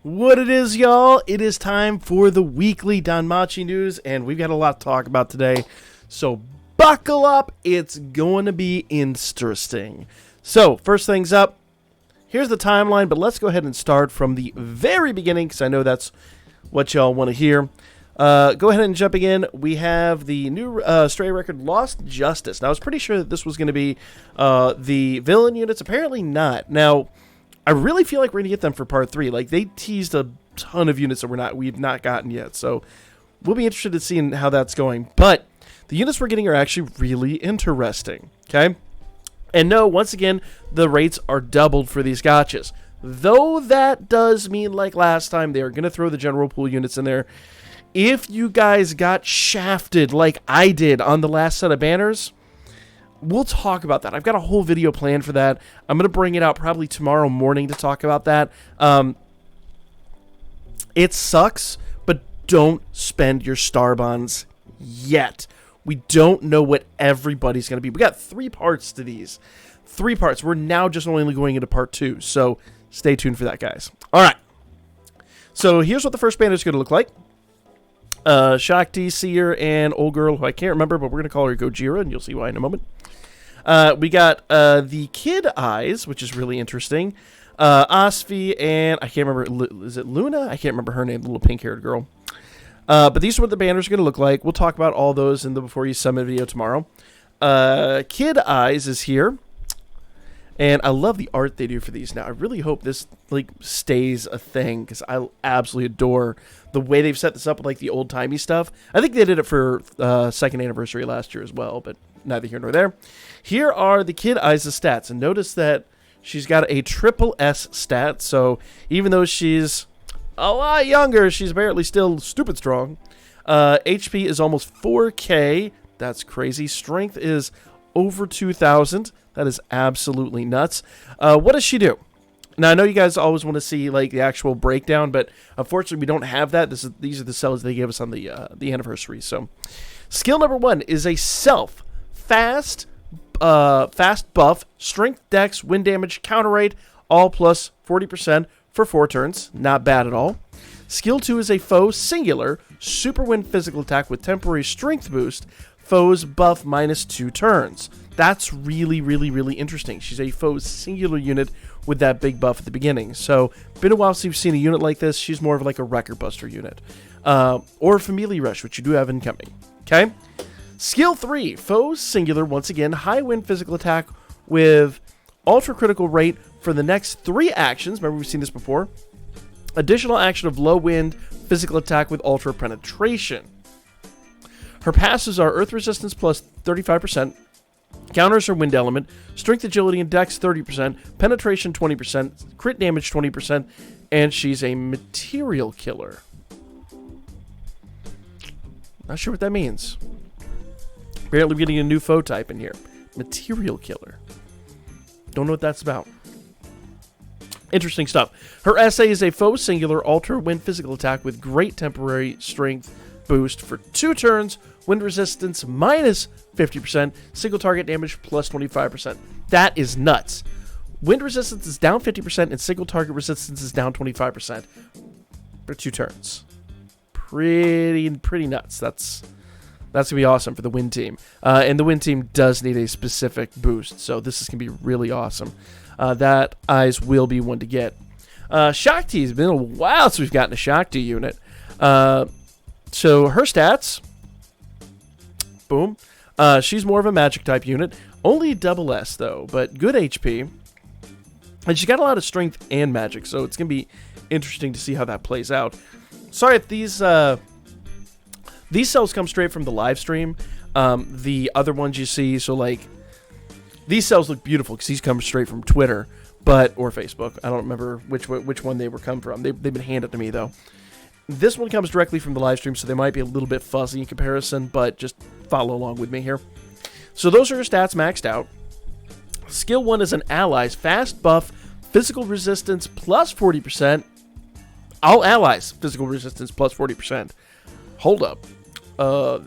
What it is, y'all? It is time for the weekly Danmachi news, and we've got a lot to talk about today. So buckle up. It's going to be interesting. So first things up, here's the timeline, but let's go ahead and start from the very beginning because I know that's what y'all want to hear. Go ahead and jumping in. We have the new Stray record, Lost Justice. Now, I was pretty sure that this was going to be the villain units. Apparently not. Now, I really feel like we're going to get them for part 3. Like, they teased a ton of units that we've not gotten yet. So, we'll be interested in seeing how that's going. But the units we're getting are actually really interesting. Okay? And no, once again, the rates are doubled for these gotchas. Though that does mean, like last time, they are going to throw the general pool units in there. If you guys got shafted like I did on the last set of banners, we'll talk about that. I've got a whole video planned for that. I'm going to bring it out probably tomorrow morning to talk about that. It sucks, but don't spend your star bonds yet. We don't know what everybody's going to be. We got 3 parts to these. 3 parts. We're now just only going into part 2, so stay tuned for that, guys. All right. So here's what the first banner is going to look like. Shakti, Seer, and old girl who I can't remember, but we're going to call her Gojira, and you'll see why in a moment. We got the kid eyes, which is really interesting. Asfi, and I can't remember, is it Luna? I can't remember her name, the little pink-haired girl. But these are what the banners are going to look like. We'll talk about all those in the Before You Summon video tomorrow. Kid eyes is here. And I love the art they do for these now. I really hope this stays a thing because I absolutely adore the way they've set this up with the old-timey stuff. I think they did it for 2nd anniversary last year as well, but neither here nor there. Here are the Kid Eyes' stats, and notice that she's got a triple S stat, so even though she's a lot younger, she's apparently still stupid strong. HP is almost 4K. That's crazy. Strength is over 2,000. That is absolutely nuts. What does she do? Now, I know you guys always want to see the actual breakdown, but unfortunately, we don't have that. These are the cells they gave us on the anniversary. So, skill number 1 is a fast buff, strength, dex, wind damage, counter rate, all plus 40% for 4 turns. Not bad at all. Skill 2 is a foe singular, super wind physical attack with temporary strength boost. Foes buff minus 2 turns. That's really, really, really interesting. She's a foe singular unit with that big buff at the beginning. So, been a while since you've seen a unit like this. She's more of a record buster unit. Or Familia Rush, which you do have incoming. Okay? Skill 3, foe singular, once again, high wind physical attack with ultra critical rate for the next 3 actions. Remember, we've seen this before. Additional action of low wind physical attack with ultra penetration. Her passives are Earth Resistance plus 35%, counters her Wind Element, Strength, Agility, and Dex 30%, Penetration 20%, Crit Damage 20%, and she's a Material Killer. Not sure what that means. Apparently getting a new foe type in here. Material Killer. Don't know what that's about. Interesting stuff. Her SA is a foe singular ultra wind physical attack with great temporary strength boost for 2 turns, wind resistance minus 50%, single target damage plus 25%. That is nuts. Wind resistance is down 50% and single target resistance is down 25% for 2 turns. Pretty nuts. That's going to be awesome for the wind team. And the wind team does need a specific boost, so this is going to be really awesome. That eyes will be one to get. Shakti, has been a while since we've gotten a Shakti unit. So her stats, boom. She's more of a magic type unit. Only double S though, but good HP. And she's got a lot of strength and magic, so it's going to be interesting to see how that plays out. Sorry if these cells come straight from the live stream. The other ones you see, so these cells look beautiful because these come straight from Twitter, or Facebook. I don't remember which one they were come from. They've been handed to me though. This one comes directly from the live stream, so they might be a little bit fuzzy in comparison, but just follow along with me here. So those are your stats maxed out. Skill 1 is an allies, fast buff, physical resistance plus 40%. All allies, physical resistance plus 40%. Hold up.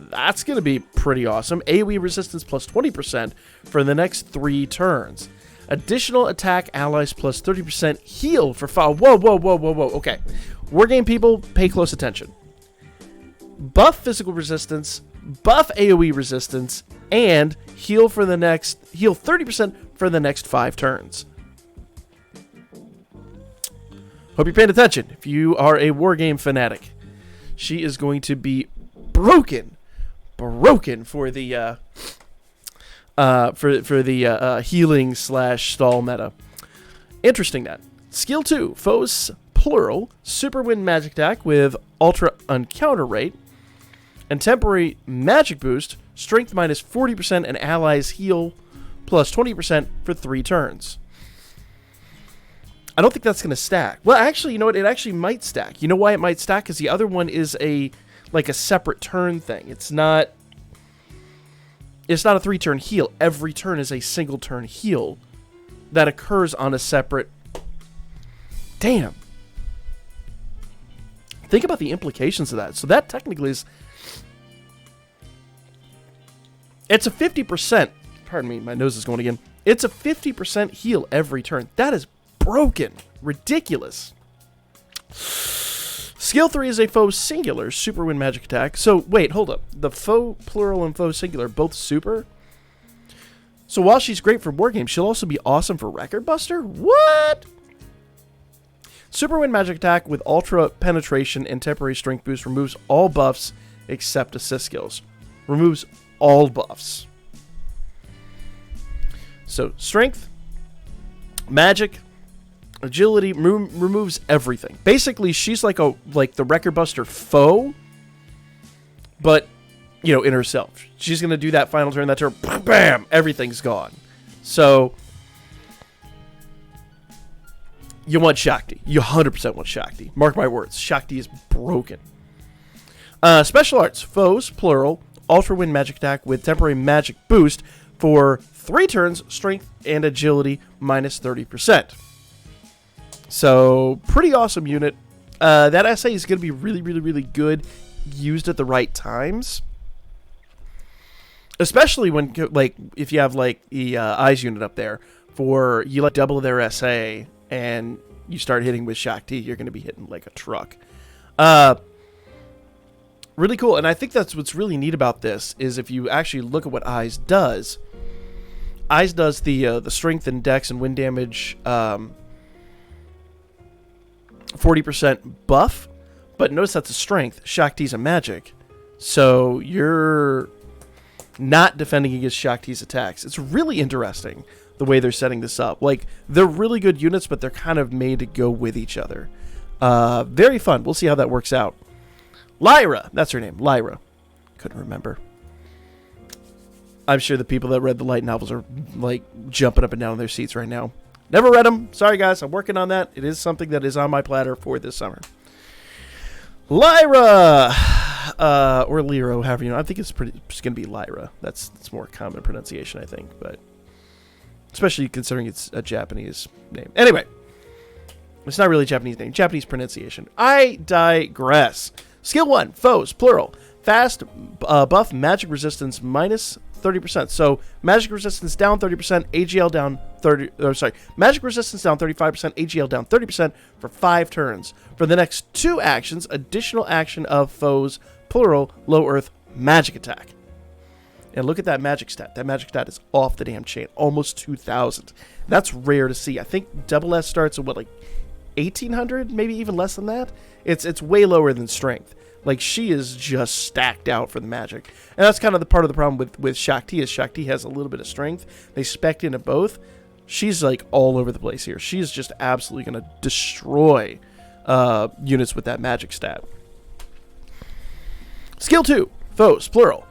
That's going to be pretty awesome. AoE resistance plus 20% for the next 3 turns. Additional attack allies plus 30% heal for fire. Whoa, whoa, whoa, whoa, whoa. Okay. Wargame people, pay close attention. Buff physical resistance, buff AoE resistance, and heal 30% for the next 5 turns. Hope you're paying attention. If you are a wargame fanatic, she is going to be broken for the healing / stall meta. Interesting that. Skill 2, foes plural, super wind magic attack with ultra uncounter rate, and temporary magic boost, strength minus 40% and allies heal plus 20% for 3 turns. I don't think that's going to stack. Well, actually, you know what? It actually might stack. You know why it might stack? Because the other one is a separate turn thing. It's not a 3-turn heal. Every turn is a single turn heal that occurs on a separate... Damn. Think about the implications of that. So that technically is... It's a 50%... Pardon me, my nose is going again. It's a 50% heal every turn. That is broken. Ridiculous. Skill 3 is a foe singular super wind magic attack. So, wait, hold up. The foe plural and foe singular both super? So while she's great for wargames, she'll also be awesome for Record Buster? What? Super wind magic attack with ultra penetration and temporary strength boost removes all buffs except assist skills. Removes all buffs. So, strength, magic, agility, removes everything. Basically, she's like the Record Buster foe, but, in herself. She's going to do that final turn, that turn, bam, everything's gone. So, you want Shakti. You 100% want Shakti. Mark my words. Shakti is broken. Special arts, foes, plural, ultra wind magic attack with temporary magic boost for 3 turns, strength and agility minus 30%. So, pretty awesome unit. That SA is going to be really, really, really good used at the right times. Especially when, if you have, the Eyes unit up there, you double their SA, and you start hitting with Shakti, you're going to be hitting like a truck. Really cool, and I think that's what's really neat about this, is if you actually look at what Eyes does. Eyes does the strength and dex and wind damage 40% buff, but notice that's a strength. Shakti's a magic. So you're not defending against Shakti's attacks. It's really interesting the way they're setting this up. They're really good units, but they're kind of made to go with each other. Very fun. We'll see how that works out. Lyra. That's her name. Lyra. Couldn't remember. I'm sure the people that read the light novels are, jumping up and down in their seats right now. Never read them. Sorry, guys. I'm working on that. It is something that is on my platter for this summer. Lyra! Or Lyra, however I think it's going to be Lyra. That's more common pronunciation, I think. But especially considering it's a Japanese name. Anyway. It's not really a Japanese name. Japanese pronunciation. I digress. Skill 1. Foes, plural. Fast buff magic resistance minus 30%. So magic resistance down 30%, AGL down 30. Magic resistance down 35%, AGL down 30% for 5 turns. For the next 2 actions, additional action of foes, plural, low earth magic attack. And look at that magic stat. That magic stat is off the damn chain. Almost 2,000. That's rare to see. I think double S starts at 1,800, maybe even less than that. It's way lower than strength. She is just stacked out for the magic. And that's kind of the part of the problem with Shakti, is Shakti has a little bit of strength. They spec'd into both. She's all over the place here. She's just absolutely going to destroy units with that magic stat. Skill 2, foes, plural.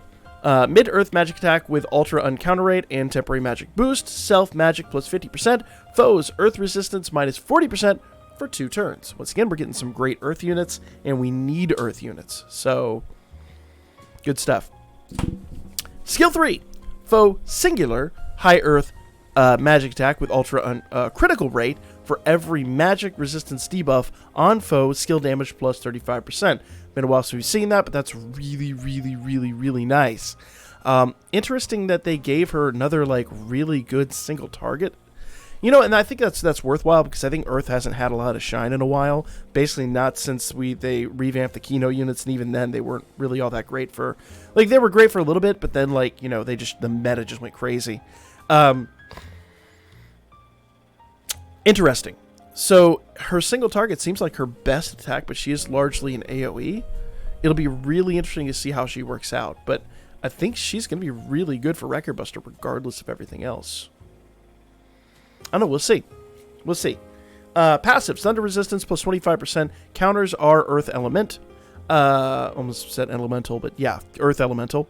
Mid-earth magic attack with ultra uncounter rate and temporary magic boost. Self magic plus 50%. Foes, earth resistance minus 40%. For 2 turns. Once again, we're getting some great earth units, and we need earth units. So, good stuff. Skill 3. Foe singular high earth magic attack with ultra critical rate for every magic resistance debuff on foe skill damage plus 35%. Been a while since we've seen that, but that's really, really, really, really nice. Interesting that they gave her another really good single target. And I think that's worthwhile because I think Earth hasn't had a lot of shine in a while. Basically, not since they revamped the Kino units, and even then they weren't really all that great for. Like they were great for a little bit, but then the meta just went crazy. Interesting. So her single target seems like her best attack, but she is largely an AOE. It'll be really interesting to see how she works out, but I think she's going to be really good for Record Buster regardless of everything else. I don't know. We'll see. We'll see. Passive. Thunder resistance plus 25%. Counters are Earth Element. Almost said Elemental, but yeah, Earth Elemental.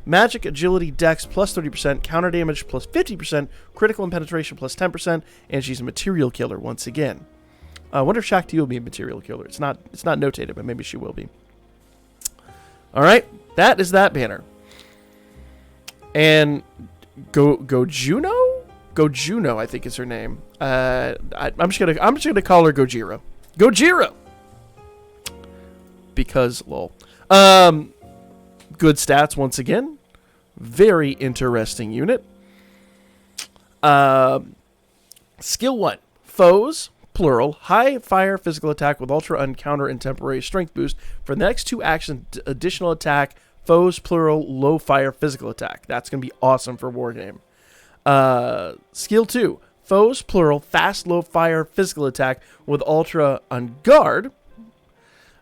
Magic, Agility, Dex plus 30%. Counter damage plus 50%. Critical and Penetration plus 10%. And she's a Material Killer once again. I wonder if Shakti will be a Material Killer. It's not notated, but maybe she will be. All right. That is that banner. And Gojuno? Gojuno, I think is her name. I'm just gonna call her Gojira. Gojira, because lol. Good stats once again. Very interesting unit. Skill 1: Foes, plural, high fire physical attack with ultra uncounter and temporary strength boost for the next 2 actions. Additional attack: foes, plural, low fire physical attack. That's gonna be awesome for Wargame. Skill 2: Foes, plural, fast, low fire, physical attack with ultra on guard.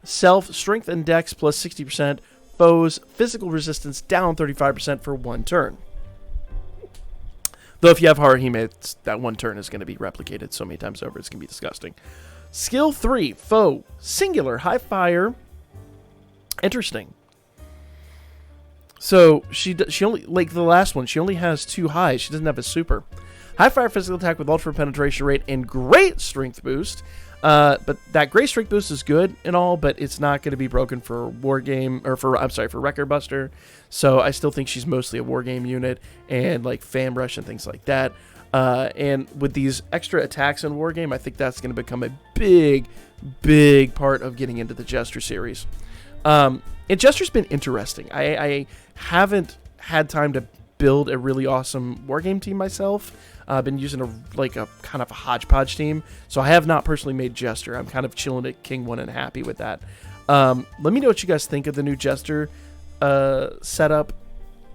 Self, strength and dex plus 60%. Foes, physical resistance down 35% for 1 turn. Though if you have Haruhime, that 1 turn is going to be replicated so many times over, it's going to be disgusting. Skill 3: Foe, singular, high fire. Interesting. So she only, like the last one, she only has 2 highs. She doesn't have a super. High fire physical attack with ultra penetration rate and great strength boost. But that great strength boost is good and all, but it's not going to be broken for War Game or for Record Buster. So I still think she's mostly a War Game unit and like Fan Brush and things like that. And with these extra attacks in War Game, I think that's going to become a big part of getting into the Jester series. And Jester's been interesting. I haven't had time to build a really awesome Wargame team myself. I've been using a kind of a hodgepodge team, so I have not personally made Jester. I'm kind of chilling at King 1 and happy with that. Let me know what you guys think of the new Jester setup.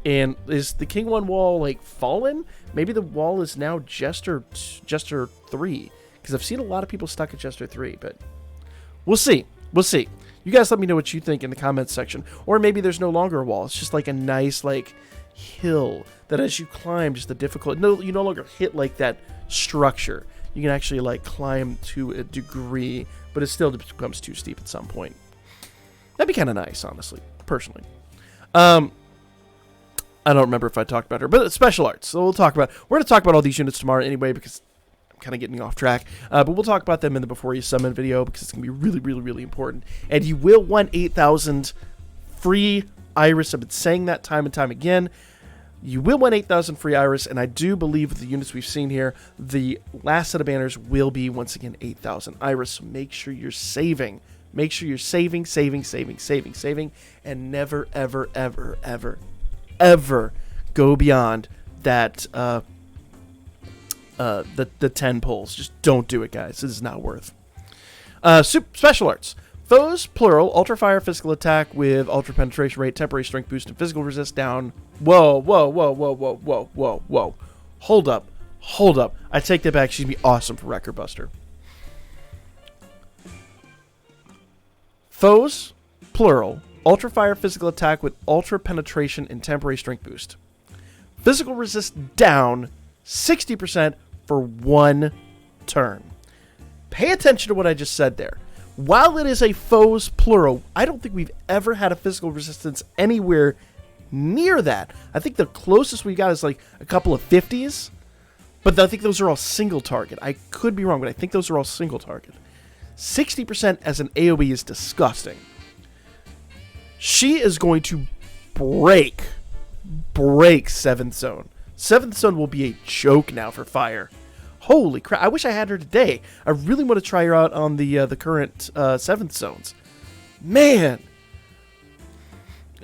And is the King 1 wall like fallen? Maybe the wall is now Jester 3, because I've seen a lot of people stuck at Jester 3, but we'll see. We'll see. You guys let me know what you think in the comments section. Or maybe there's no longer a wall. It's just like a nice hill that as you climb, just the difficult. No, you no longer hit like that structure. You can actually climb to a degree, but it still becomes too steep at some point. That'd be kind of nice, honestly, personally. I don't remember if I talked about her, but special arts. So we're going to talk about all these units tomorrow anyway, because I'm kind of getting off track. But we'll talk about them in the Before You Summon video, because it's going to be really, really, really important. And you will want 8,000 free Iris. I've been saying that time and time again. You will win 8,000 free Iris, and I do believe with the units we've seen here, the last set of banners will be, once again, 8,000 Iris. So make sure you're saving. Make sure you're saving, and never, ever, ever, ever, ever go beyond that the 10 pulls. Just don't do it, guys. This is not worth. Special arts. Foes, plural, ultra fire physical attack with ultra penetration rate, temporary strength boost, and physical resist down. Whoa. Hold up. I take that back. She's gonna be awesome for Record Buster. Foes, plural, ultra fire physical attack with ultra penetration and temporary strength boost. Physical resist down 60% for 1 turn. Pay attention to what I just said there. While it is a foes plural, I don't think we've ever had a physical resistance anywhere near that. I think the closest we got is a couple of 50s, but I think those are all single target. I could be wrong, but I think those are all single target. 60% as an AoE is disgusting. She is going to break 7th Zone. 7th Zone will be a joke now for fire. Holy crap, I wish I had her today. I really want to try her out on the current 7th Zones. Man!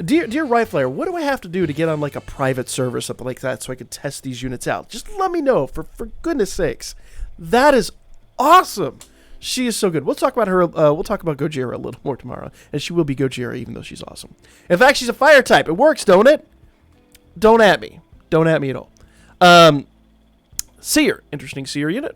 Dear Rifler, what do I have to do to get on a private server or something like that so I can test these units out? Just let me know, for goodness sakes. That is awesome. She is so good. We'll talk about her. We'll talk about Gojira a little more tomorrow, and she will be Gojira, even though she's awesome. In fact, she's a fire type. It works, don't it? Don't at me. Don't at me at all. Seer, interesting Seer unit.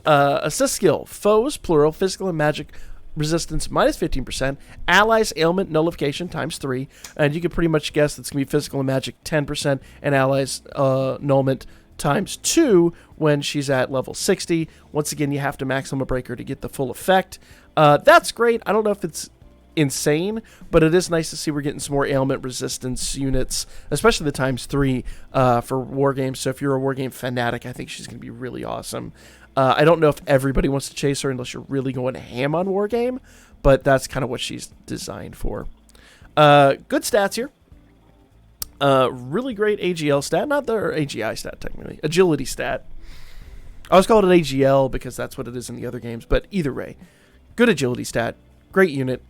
Assist skill: foes, plural, physical and magic resistance minus 15%, allies ailment nullification times 3, and you can pretty much guess that's gonna be physical and magic 10%, and allies nullment times 2 when she's at level 60. Once again, you have to maximum breaker to get the full effect. That's great. I don't know if it's insane, but it is nice to see we're getting some more ailment resistance units, especially the times 3 for war games. So if you're a war game fanatic, I think she's going to be really awesome. I don't know if everybody wants to chase her unless you're really going ham on war game, but that's kind of what she's designed for. Good stats here. Really great AGL stat, not their AGI stat technically, agility stat. I always call it an AGL because that's what it is in the other games, but either way, good agility stat, great unit.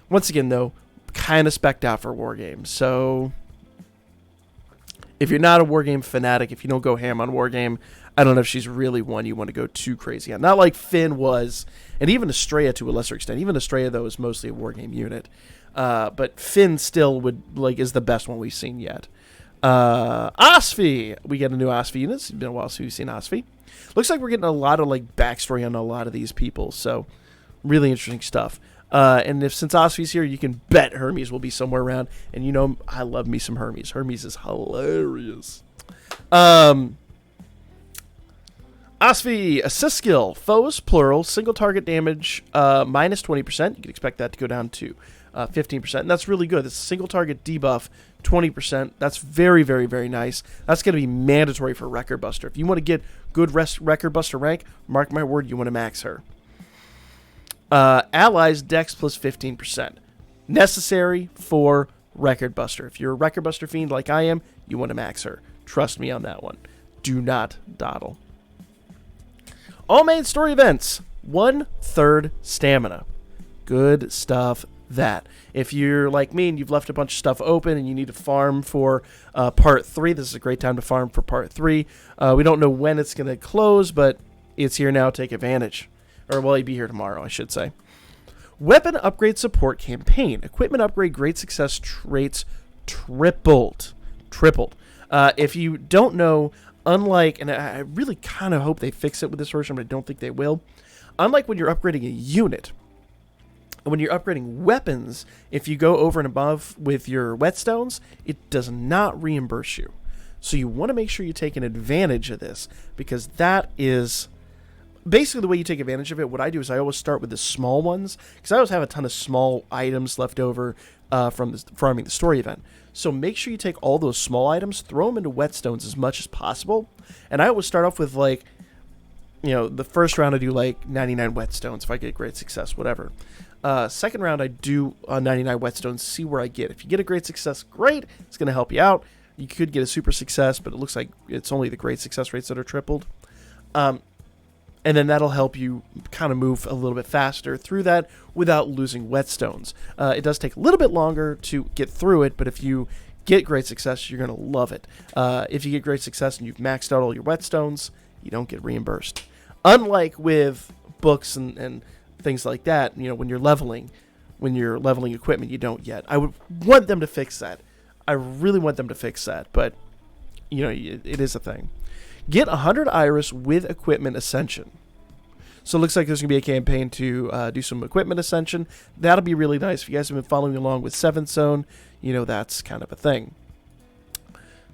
Once again, though, kind of spec'd out for war games, so if you're not a war game fanatic, if you don't go ham on war game, I don't know if she's really one you want to go too crazy on. Not like Finn was, and even Estrella to a lesser extent. Even Estrella, though, is mostly a war game unit. But Finn still is the best one we've seen yet. Asfi. We get a new Asfi unit. It's been a while since we've seen Asfi. Looks like we're getting a lot of backstory on a lot of these people. So really interesting stuff. And since Asfi's here, you can bet Hermes will be somewhere around. And you know I love me some Hermes. Hermes is hilarious. Asfi, assist skill, foes, plural, single target damage, minus 20%. You can expect that to go down to 15%, and that's really good. It's a single target debuff, 20%. That's very, very, very nice. That's going to be mandatory for Record Buster. If you want to get good Record Buster rank, mark my word, you want to max her. Allies, Dex plus 15%. Necessary for Record Buster. If you're a Record Buster fiend like I am, you want to max her. Trust me on that one. Do not dawdle. All main story events, 1/3 stamina. Good stuff, that. If you're like me and you've left a bunch of stuff open and you need to farm for part 3, this is a great time to farm for part 3. We don't know when it's going to close, but it's here now. Take advantage. Or will it be here tomorrow, I should say. Weapon upgrade support campaign. Equipment upgrade great success rates tripled. If you don't know, unlike, and I really kind of hope they fix it with this version, but I don't think they will. Unlike when you're upgrading a unit, when you're upgrading weapons, if you go over and above with your whetstones, it does not reimburse you. So you want to make sure you take an advantage of this, because that is basically the way you take advantage of it. What I do is I always start with the small ones, because I always have a ton of small items left over from farming the story event. So make sure you take all those small items, throw them into whetstones as much as possible. And I always start off with the first round I do 99 whetstones if I get great success, whatever. Second round I do 99 whetstones, see where I get. If you get a great success, great, it's going to help you out. You could get a super success, but it looks like it's only the great success rates that are tripled. And then that'll help you kind of move a little bit faster through that without losing whetstones. It does take a little bit longer to get through it, but if you get great success, you're going to love it. If you get great success and you've maxed out all your whetstones, you don't get reimbursed. Unlike with books and things like that, when you're leveling equipment, you don't yet. I would want them to fix that. I really want them to fix that, but it is a thing. Get 100 Iris with Equipment Ascension. So it looks like there's going to be a campaign to do some Equipment Ascension. That'll be really nice. If you guys have been following along with 7th Zone, that's kind of a thing.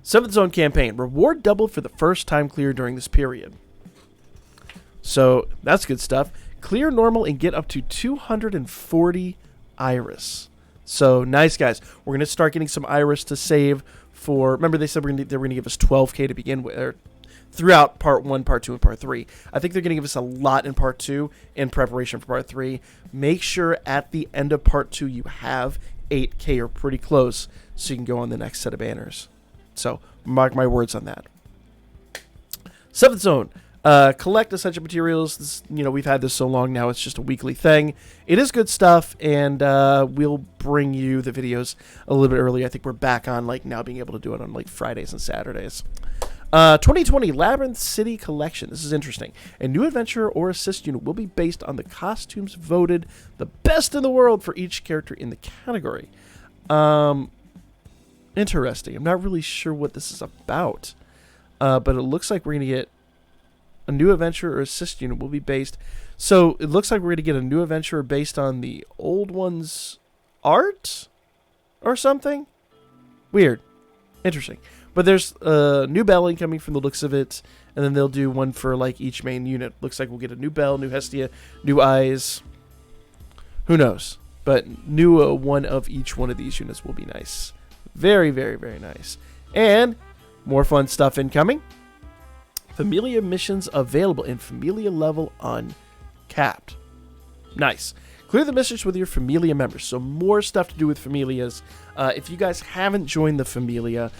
7th Zone campaign. Reward doubled for the first time clear during this period. So that's good stuff. Clear normal and get up to 240 Iris. So nice, guys. We're going to start getting some Iris to save for... Remember they said they were going to give us 12k to begin with, or throughout part 1, part 2, and part 3. I think they're going to give us a lot in part 2 in preparation for part 3. Make sure at the end of part 2 you have 8k or pretty close so you can go on the next set of banners. So mark my words on that. 7th Zone. Collect essential materials. This, we've had this so long now, it's just a weekly thing. It is good stuff, and we'll bring you the videos a little bit early. I think we're back on now being able to do it on Fridays and Saturdays. 2020 Labyrinth City Collection. This is interesting. A new adventure or assist unit will be based on the costumes voted the best in the world for each character in the category. Interesting. I'm not really sure what this is about. But it looks like we're going to get a new adventure or assist unit will be based. So it looks like we're going to get a new adventure based on the old one's art or something. Weird. Interesting. But there's a new bell incoming from the looks of it. And then they'll do one for like each main unit. Looks like we'll get a new bell, new Hestia, new eyes. Who knows? But new one of each one of these units will be nice. Very, very, very nice. And more fun stuff incoming. Familia missions available in Familia level uncapped. Nice. Clear the missions with your Familia members. So more stuff to do with Familias. If you guys haven't joined the Familia,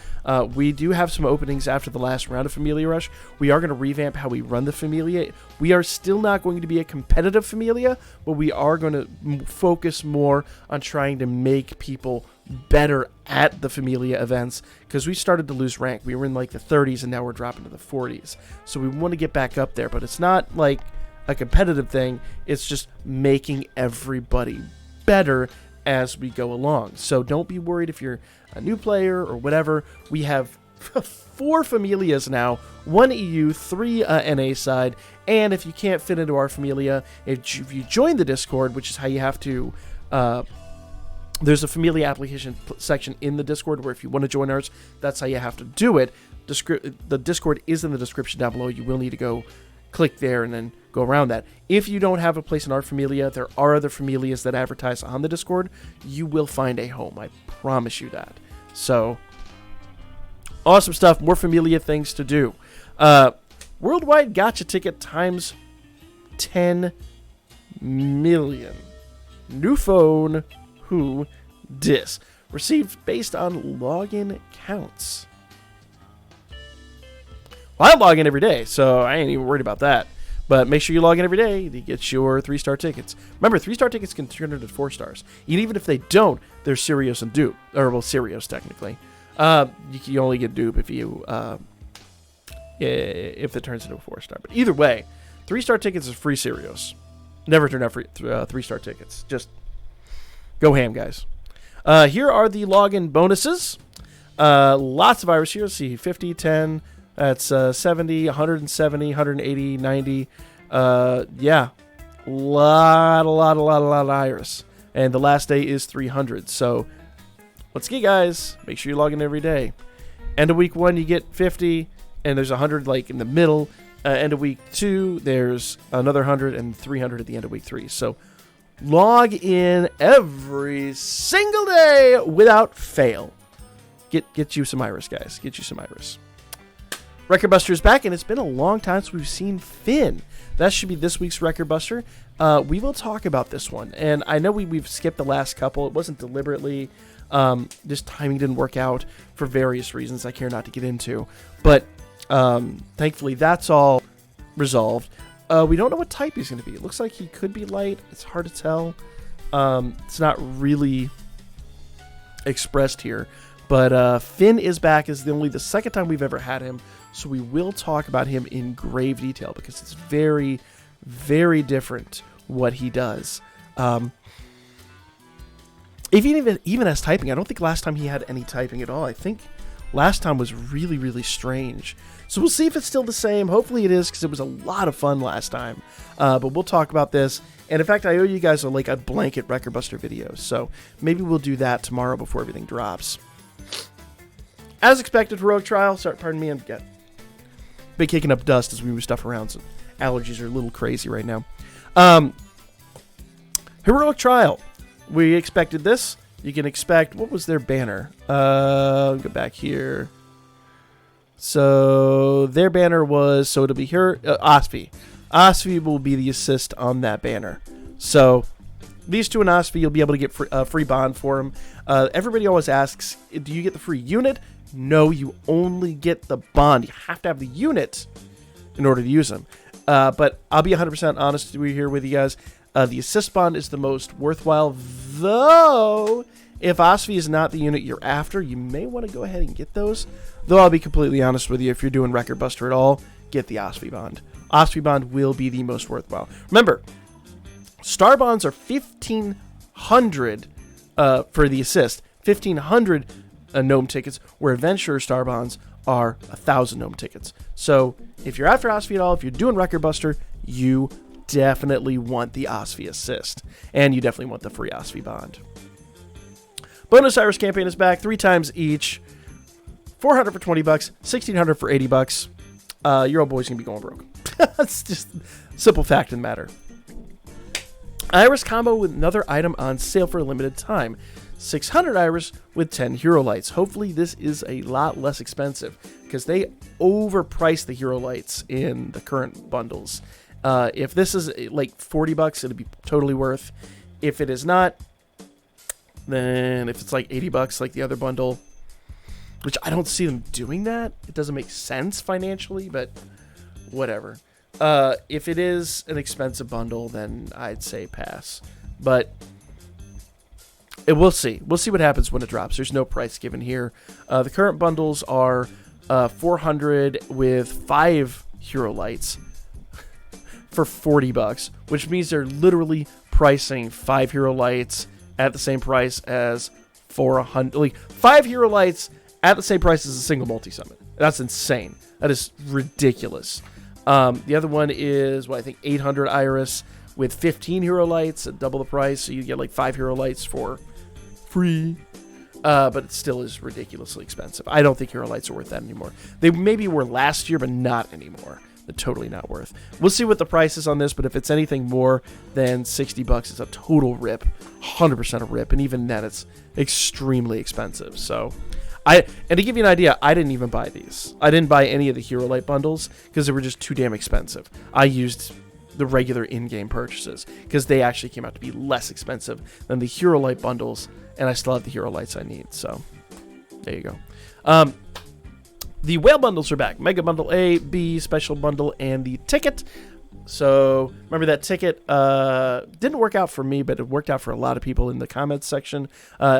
we do have some openings after the last round of Familia Rush. We are going to revamp how we run the Familia. We are still not going to be a competitive Familia, but we are going to focus more on trying to make people better at the Familia events, because we started to lose rank. We were in like the 30s and now we're dropping to the 40s. So we want to get back up there, but it's not like a competitive thing. It's just making everybody better as we go along. So don't be worried if you're a new player or whatever. We have 4 Familias now, 1 EU, 3 NA side, and if you can't fit into our Familia, if you join the Discord, which is how you have to there's a Familia application section in the Discord where if you want to join ours, that's how you have to do it. The Discord is in the description down below. You will need to go click there and then go around that. If you don't have a place in our Familia, there are other Familias that advertise on the Discord. You will find a home. I promise you that. So, awesome stuff. More Familia things to do. Worldwide Gacha ticket times 10 million. New phone. Who dis received based on login counts. Well, I log in every day, so I ain't even worried about that. But make sure you log in every day to get your 3-star tickets. Remember, 3-star tickets can turn into 4 stars. And even if they don't, they're Sirius and dupe. Or, well, Sirius, technically. You only get dupe if you if it turns into a 4-star. But either way, 3-star tickets is free Sirius. Never turn out free 3-star tickets. Just go ham, guys. Here are the login bonuses. Lots of iris here. Let's see, 50, 10. That's 70, 170, 180, 90. Yeah. Lot of iris. And the last day is 300. So, let's get, guys. Make sure you log in every day. End of week 1, you get 50. And there's 100, like, in the middle. End of week 2, there's another 100 and 300 at the end of week 3. So, log in every single day without fail. Get you some iris, guys. Get you some iris. Record Buster is back, and it's been a long time since we've seen Finn. That should be this week's Record Buster. We will talk about this one, and I know we've skipped the last couple. It wasn't deliberately. Just timing didn't work out for various reasons I care not to get into. But thankfully, that's all resolved. We don't know what type he's going to be. It looks like he could be light. It's hard to tell. It's not really expressed here. But Finn is back. It's only the second time we've ever had him. So we will talk about him in grave detail because it's very, very different what he does. Even as typing, I don't think last time he had any typing at all. I think last time was really, really strange. So we'll see if it's still the same. Hopefully it is, because it was a lot of fun last time. But we'll talk about this. And in fact, I owe you guys a blanket Record Buster video. So maybe we'll do that tomorrow before everything drops. As expected, Heroic Trial. Sorry, pardon me, I've got been kicking up dust as we move stuff around. So allergies are a little crazy right now. Heroic Trial. We expected this. You can expect, what was their banner? Go back here. So their banner was, so it'll be here, Asfi. Asfi will be the assist on that banner. So these two and Asfi, you'll be able to get free bond for them. Everybody always asks, do you get the free unit? No, you only get the bond. You have to have the unit in order to use them. But I'll be 100% honest here with you guys. The assist bond is the most worthwhile, though If Asfi is not the unit you're after, you may want to go ahead and get those. Though I'll be completely honest with you, if you're doing Record Buster at all, get the Asfi Bond. Asfi Bond will be the most worthwhile. Remember, Star Bonds are 1,500 for the assist. 1,500 Gnome tickets, where Adventurer Star Bonds are 1,000 Gnome tickets. So if you're after Asfi at all, if you're doing Record Buster, you definitely want the Asfi assist. And you definitely want the free Asfi Bond. Bonus Iris campaign is back 3 times each. 400 for 20 bucks, 1,600 for 80 bucks. Your old boy's gonna be going broke. It's just simple fact of the matter. Iris combo with another item on sale for a limited time. 600 Iris with 10 Hero Lights. Hopefully this is a lot less expensive because they overpriced the Hero Lights in the current bundles. If this is like 40 bucks, it'll be totally worth. If it is not, then if it's like 80 bucks like the other bundle, which I don't see them doing that. It doesn't make sense financially, but whatever. If it is an expensive bundle, then I'd say pass. But we'll see. We'll see what happens when it drops. There's no price given here. The current bundles are 400 with 5 Hero Lights for 40 bucks, which means they're literally pricing 5 Hero Lights at the same price as 400. Like 5 Hero Lights at the same price as a single multi-summon. That's insane. That is ridiculous. The other one is, I think 800 Iris with 15 Hero Lights at double the price, so you get like 5 Hero Lights for free. But it still is ridiculously expensive. I don't think Hero Lights are worth that anymore. They maybe were last year, but not anymore. They're totally not worth. We'll see what the price is on this, but if it's anything more than 60 bucks, it's a total rip. 100% a rip, and even then it's extremely expensive. So, and to give you an idea, I didn't even buy these. I didn't buy any of the Hero Light bundles because they were just too damn expensive. I used the regular in-game purchases because they actually came out to be less expensive than the Hero Light bundles, and I still have the Hero Lights I need. So, there you go. The whale bundles are back. Mega Bundle A, B, Special Bundle, and the ticket. So, remember that ticket didn't work out for me, but it worked out for a lot of people in the comments section.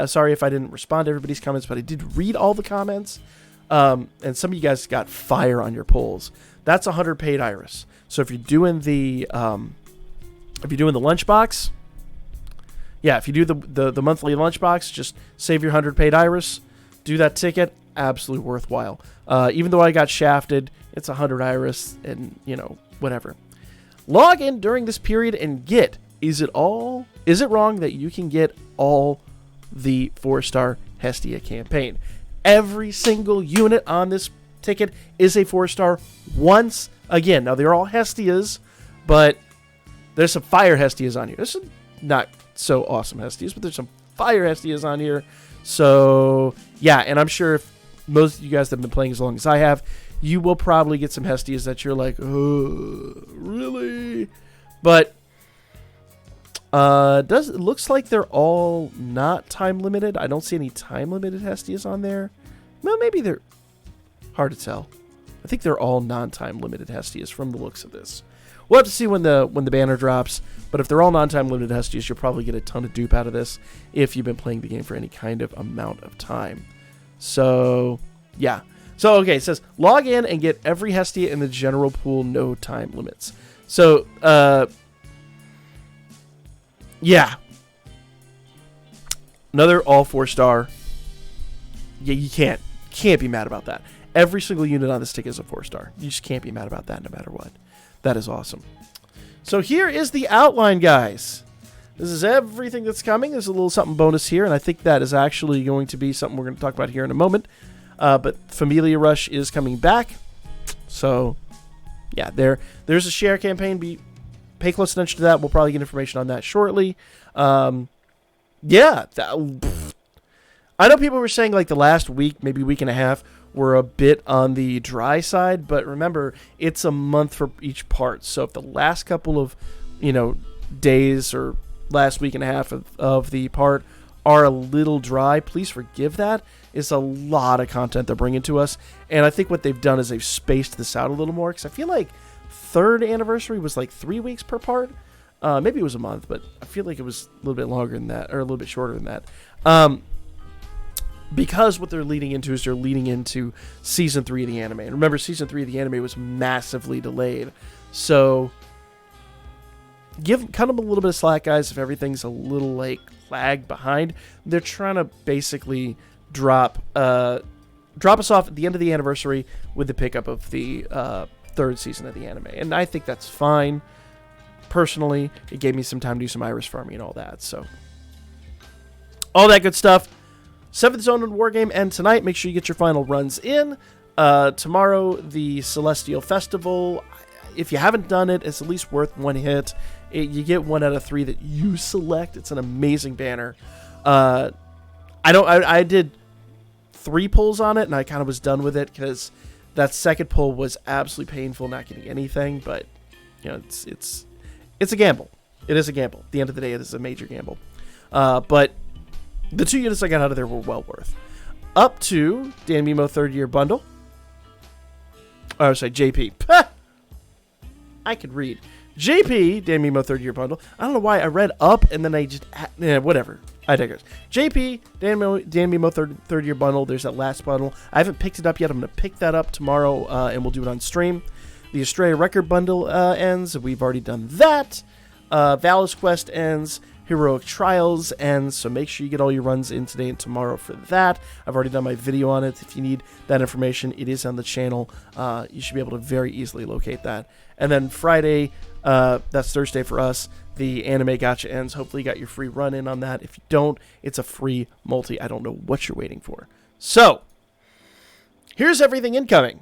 Sorry if I didn't respond to everybody's comments, but I did read all the comments. And some of you guys got fire on your polls. That's 100 paid Iris. So, if you're doing the lunchbox, yeah, if you do the monthly lunchbox, just save your 100 paid Iris, do that ticket. Absolutely worthwhile. Even though I got shafted, it's 100 Iris and, whatever. Log in during this period and get, is it wrong that you can get all the 4-star Hestia campaign? Every single unit on this ticket is a 4-star once again. Now, they're all Hestias, but there's some fire Hestias on here. There's some not so awesome Hestias, but there's some fire Hestias on here. So, yeah, and I'm sure if most of you guys that have been playing as long as I have, you will probably get some Hestias that you're like, oh, really? But it looks like they're all not time limited. I don't see any time limited Hestias on there. Well, maybe they're hard to tell. I think they're all non-time limited Hestias from the looks of this. We'll have to see when the banner drops, but if they're all non-time limited Hestias, you'll probably get a ton of dupe out of this if you've been playing the game for any kind of amount of time. So, yeah. So, okay, it says, log in and get every Hestia in the general pool, no time limits. So, yeah. Another all 4-star. Yeah, you can't be mad about that. Every single unit on this ticket is a 4-star. You just can't be mad about that no matter what. That is awesome. So here is the outline, guys. This is everything that's coming. There's a little something bonus here, and I think that is actually going to be something we're going to talk about here in a moment. But Familia Rush is coming back. So, yeah, there's a share campaign. Pay close attention to that. We'll probably get information on that shortly. Yeah. I know people were saying like the last week, maybe week and a half, were a bit on the dry side, but remember, it's a month for each part. So if the last couple of, days or last week and a half of the part are a little dry, please forgive that. It's a lot of content they're bringing to us, and I think what they've done is they've spaced this out a little more, because I feel like 3rd anniversary was like 3 weeks per part. Maybe it was a month, but I feel like it was a little bit longer than that, or a little bit shorter than that. because what they're leading into is they're leading into season 3 of the anime. And remember, season 3 of the anime was massively delayed. So cut them a little bit of slack, guys, if everything's a little like lagged behind. They're trying to basically drop us off at the end of the anniversary with the pickup of the 3rd season of the anime. And I think that's fine. Personally, it gave me some time to do some iris farming and all that. So all that good stuff. 7th Zone and Wargame end tonight. Make sure you get your final runs in. Tomorrow, the Celestial Festival. If you haven't done it, it's at least worth one hit. You get 1 out of 3 that you select. It's an amazing banner. I did 3 pulls on it, and I kind of was done with it because that second pull was absolutely painful, not getting anything. But you know, it's a gamble. It is a gamble. At the end of the day, it is a major gamble. But the 2 units I got out of there were well worth. Up to Danmemo 3rd Year Bundle. Oh, sorry, JP. I could read. JP, Danmemo 3rd Year Bundle. I don't know why I read up and then I just... whatever. I digress. JP, Danmemo 3rd Year Bundle. There's that last bundle. I haven't picked it up yet. I'm going to pick that up tomorrow and we'll do it on stream. The Australia Record Bundle ends. We've already done that. Valis Quest ends. Heroic Trials ends. So make sure you get all your runs in today and tomorrow for that. I've already done my video on it. If you need that information, it is on the channel. You should be able to very easily locate that. And then Friday, that's Thursday for us, the anime gacha ends. Hopefully you got your free run in on that. If you don't, it's a free multi. I don't know what you're waiting for. So, here's everything incoming.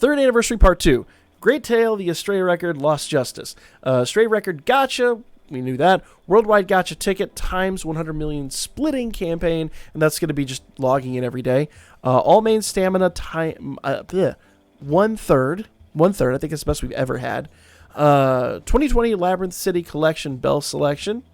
3rd Anniversary Part 2. Great Tale, the Astray Record, Lost Justice. Astray Record Gacha, we knew that. Worldwide Gacha Ticket times 100 million splitting campaign, and that's going to be just logging in every day. All main stamina time, 1/3. 1/3, I think it's the best we've ever had. 2020 Labyrinth City Collection Bell Selection.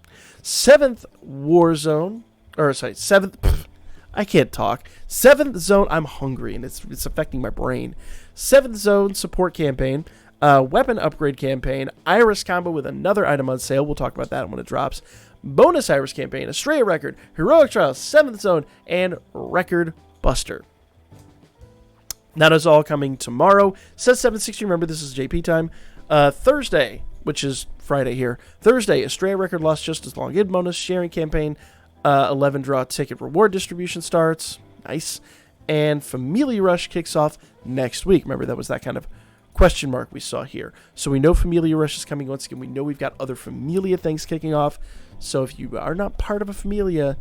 7th Warzone, or sorry, 7th, I can't talk. 7th Zone, I'm hungry, and it's affecting my brain. 7th Zone Support Campaign. Weapon Upgrade Campaign. Iris Combo with another item on sale. We'll talk about that when it drops. Bonus Iris Campaign. Astray Record. Heroic Trials. 7th Zone. And Record Buster. That is all coming tomorrow. Says 7:60. Remember, this is JP time. Thursday, which is Friday here. Thursday, Astray Record Lost Justice Long Id Bonus Sharing Campaign. 11 draw ticket reward distribution starts. Nice. And Familia Rush kicks off next week. Remember, that was that kind of question mark we saw here. So we know Familia Rush is coming once again. We know we've got other Familia things kicking off. So if you are not part of a Familia,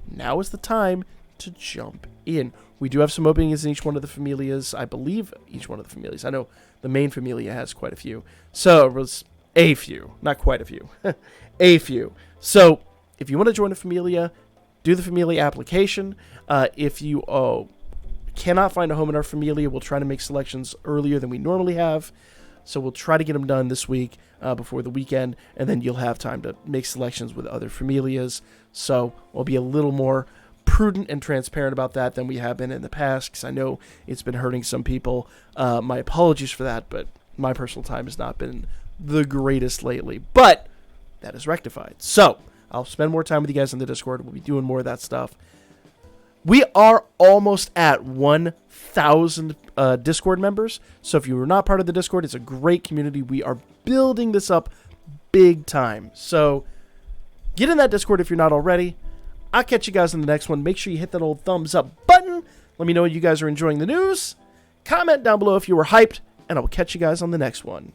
now is the time to jump in. We do have some openings in each one of the Familias. I believe each one of the Familias. I know the main Familia has quite a few. So it was a few, not quite a few. A few. So if you want to join a Familia, do the Familia application. If you cannot find a home in our Familia, we'll try to make selections earlier than we normally have. So we'll try to get them done this week before the weekend, and then you'll have time to make selections with other Familias. So we'll be a little more prudent and transparent about that than we have been in the past, because I know it's been hurting some people. My apologies for that, but my personal time has not been the greatest lately. But that is rectified. So I'll spend more time with you guys in the Discord. We'll be doing more of that stuff. We are almost at 1,000 Discord members. So if you are not part of the Discord, it's a great community. We are building this up big time. So get in that Discord if you're not already. I'll catch you guys in the next one. Make sure you hit that old thumbs up button. Let me know you guys are enjoying the news. Comment down below if you were hyped, and I will catch you guys on the next one.